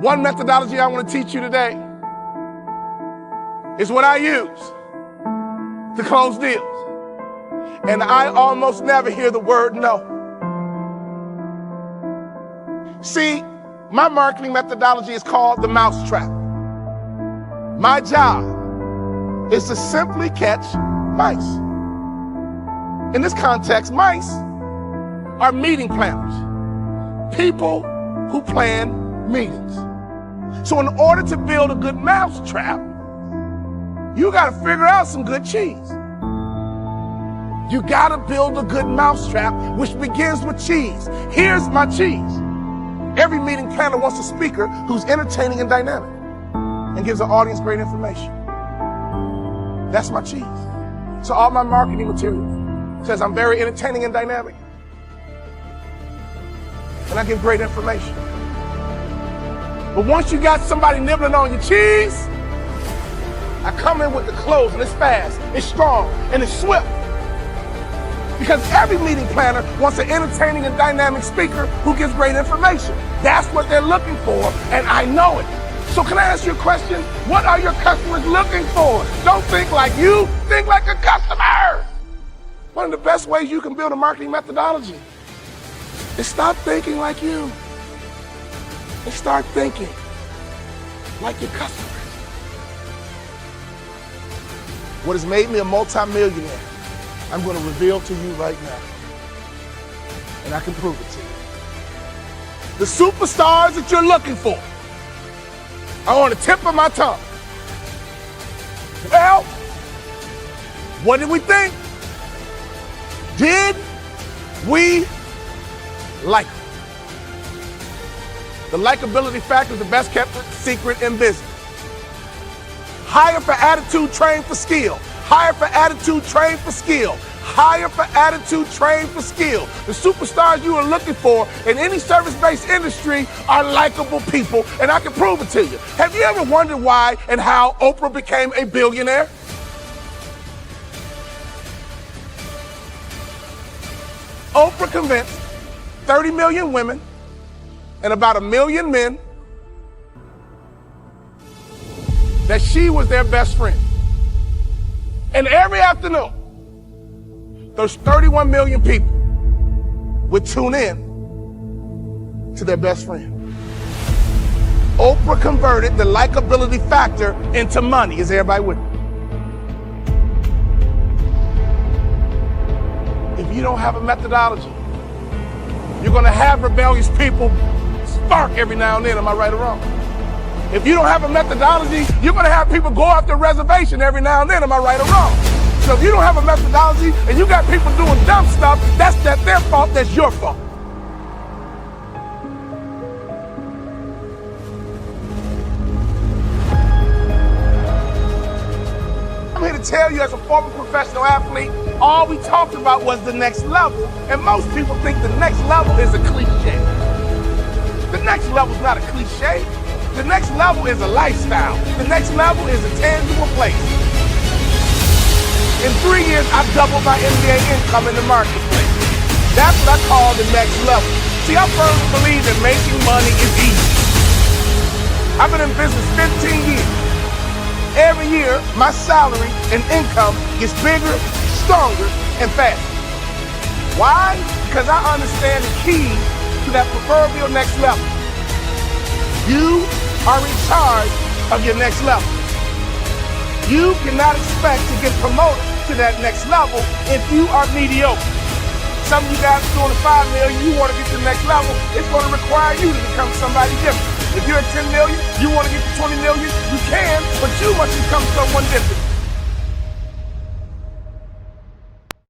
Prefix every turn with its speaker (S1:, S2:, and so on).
S1: One methodology I want to teach you today is what I use to close deals. And I almost never hear the word no. See, my marketing methodology is called the mousetrap. My job is to simply catch mice. In this context, mice are meeting planners, people who plan meetings. So in order to build a good mousetrap, you got to figure out some good cheese. You got to build a good mousetrap, which begins with cheese. Here's my cheese. Every meeting planner wants a speaker who's entertaining and dynamic and gives the audience great information. That's my cheese. So all my marketing material says I'm very entertaining and dynamic, and I give great information. But once you got somebody nibbling on your cheese, I come in with the close, and it's fast, it's strong, and it's swift. Because every meeting planner wants an entertaining and dynamic speaker who gives great information. That's what they're looking for, and I know it. So can I ask you a question? What are your customers looking for? Don't think like you, think like a customer. One of the best ways you can build a marketing methodology is stop thinking like you and start thinking like your customers. What has made me a multi-millionaire, I'm going to reveal to you right now, and I can prove it to you. The superstars that you're looking for are on the tip of my tongue. Well, what did we think? Did we like them? The likability factor is the best kept secret in business. Hire for attitude, train for skill. Hire for attitude, train for skill. Hire for attitude, train for skill. The superstars you are looking for in any service-based industry are likable people, and I can prove it to you. Have you ever wondered why and how Oprah became a billionaire? Oprah convinced 30 million women and about 1 million men that she was their best friend. And every afternoon, those 31 million people would tune in to their best friend. Oprah converted the likability factor into money. Is everybody with me? If you don't have a methodology, you're gonna have rebellious people spark every now and then. Am I right or wrong? If you don't have a methodology, you're gonna have people go off their reservation every now and then. Am I right or wrong? So if you don't have a methodology and you got people doing dumb stuff, that's not their fault, that's your fault. I'm here to tell you, as a former professional athlete, all we talked about was the next level, and most people think the next level is a cliche. The next level is not a cliche. The next level is a lifestyle. The next level is a tangible place. In 3 years, I've doubled my NBA income in the marketplace. That's what I call the next level. See, I firmly believe that making money is easy. I've been in business 15 years. Every year, my salary and income gets bigger, stronger, and faster. Why? Because I understand the key to that proverbial next level. You are in charge of your next level. You cannot expect to get promoted to that next level if you are mediocre. Some of you guys are doing 5 million, you want to get to the next level, it's going to require you to become somebody different. If you're at 10 million, you want to get to 20 million, you can, but you must become someone different.